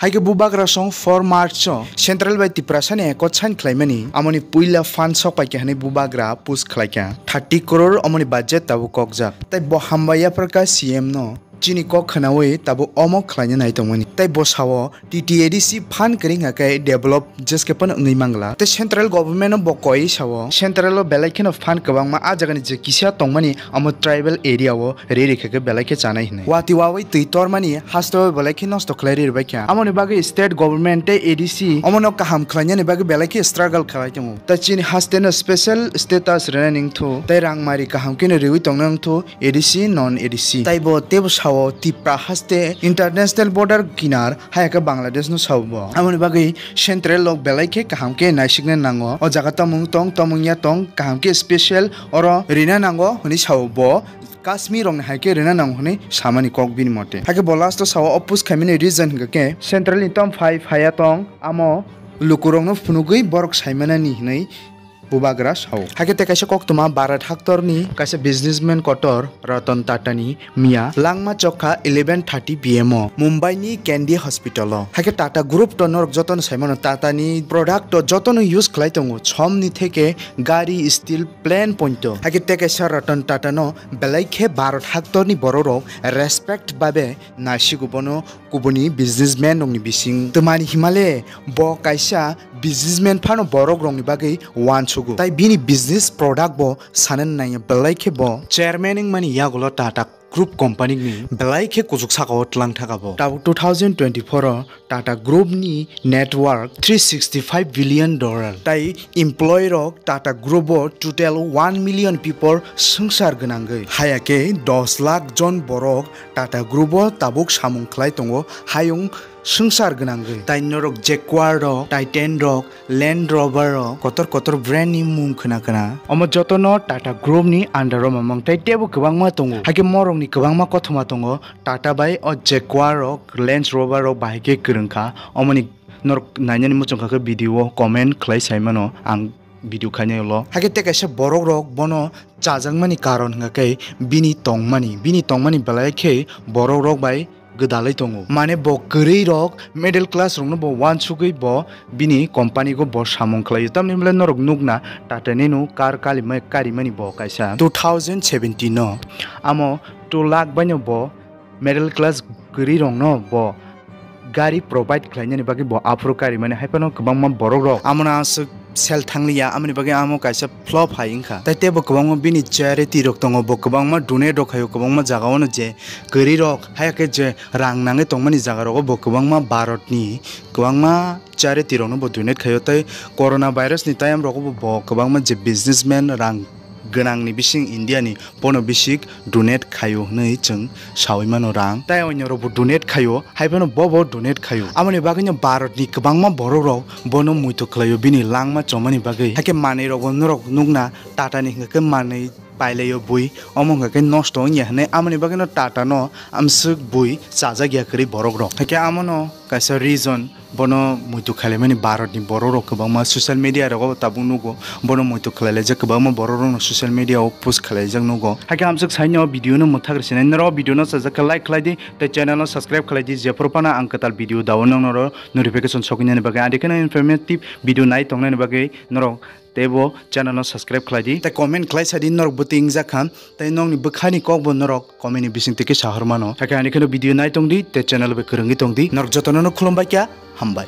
Haike Bubagra song 4 March Central by Tiprasa ne ko chan klaimani amoni puila fan sok pai ke hani Bubagra pus khlaika 30 crore amoni budget tabu kokjak tai bo hambaya praka CM no chini kok khanawi tabu omok khlaina nai tongmani tai bo sawo TTADC fan kring akai develop just ke pan ngai mangla te central government bo koi sawo central lo belaikin of fan kabang ma a jagani je kisia tongmani amo tribal area wo re ke belaike chanai hne wati wawai tuitor mani hasto belaikin nosto khlari rebakya amoni bagi state government te ADC amono kaham khlanya ni bagi belaike struggle khlai tong ta chini hasten special status running thu tai rangmari kaham kin rewi tongnang thu ADC non ADC tai bo tebo Tipra haste international border kinar hayaka Bangladesh no sawbo amoni bagi central lok belaike kaham ke naishikne nango o jaga tamung tong tamungya tong kaham ke special oro rina nango honi sawbo Kashmir rong haike rena nang hone samani kok bin mote hake bolas to sawa opus khamine region ke central itom 5 haya tong amo lukurong no funugui borok saimana ni nei Bubagra saw hake te kaisa kok tuma Bharat haktor ni kaisa businessman kotor Ratan tata ni mia langma chokha 11:30 pm Mumbai ni Candy Hospital hake Tata group to norok joton saimano tata ni product to joton use khlai tongo chom ni theke gari steel plane point hake te kaisa Ratan tata no belaike Bharat haktor ni bororok respect babe nasigubono kubuni businessman nongni bising tumani himale bo kaisa businessman phano borok rong ni bagai wan chugu tai bini business product bo sanan nai belaike bo chairman ing mani yagulo Tata group company ni belaike kujuk sakao tlang thakabo ta 2024 Tata group ni network $365 billion tai employee rok Tata group bo total 1 million people sangsar gnangai hayake 10 lakh jon borok Tata group bo tabuk samung khlai tongo hayung sangsar gnangai tai norok Jaguar rok Titan rok Land Rover rok kotor brand ni mung khna kana omo jotono Tata group ni under mamang tai tebo kwangma tongo hake morong ni kwangma kothoma tongo Tata bai o Jaguar rok Land Rover rok bai ke krungkha omoni norok nainani muchongkha ke video comment khlai saimano ang video khanya lo hake te kaisa borok rok bono chajangmani karon ngakai bini tongmani belai khe borok rok bai gedalai tongo mane bo gurei rok middle class rong no bo wan sugui bo bini company ko bo samong khlai tamni mle norok nugna Tata nenu car kari mani bo kaisa 2017 no amo 2 lakh banyo bo middle class gurei rong no bo gari provide khlainani bagi bo afro kari mane haipano kwbangma borok rok amona sel thanglia amni bagi amo kaisa flop haingkha tai tebo kwbangma bini charity rok tongo bo kwbangma donate rok hayo kwbangma jaga ono je gari rok hayake je rang nange tongmani jaga rok bo kwbangma Bharat ni kwbangma charity rok no bo donate khayo tai corona virus ni time rok bo kwbangma je businessman rang gönang ni bising India ni bono bisik donate khayo nei chung sawimano rang tai onyo ro donate khayo haibano bo donate khayo amoni bagino Bharat ni kwbangma borok rok bono muito khlayo bini langma chomani bagai hake manei rok norok nugna Tata ni hingke manei pailayo bui omong ke nosto nya hne amoni bagino Tata no amsuk bui chaja gya kri borok rok hake amono kaisa reason bono muito khalemani Bharat ni borok rok kwbangma social media rok tabung nugo bono muito khalele je kwbangma borok rok social media o post khalajak nugo hake amsuk saino video no muthagr sinai naro video no sajak like khlai di te channel no subscribe khlai di je propana angkatal video dawon noro notification sokini ne bagai adikana informative video nai tongnai ne bagai noro tebo channel no subscribe khlai di te comment khlai sadi norok buting jakhan te nong ni bukhani kok bo norok comment ni bising teke sahar mano hake adikana video nai tongdi te channel be krungi tongdi norok jotono no khulumbai kya hambai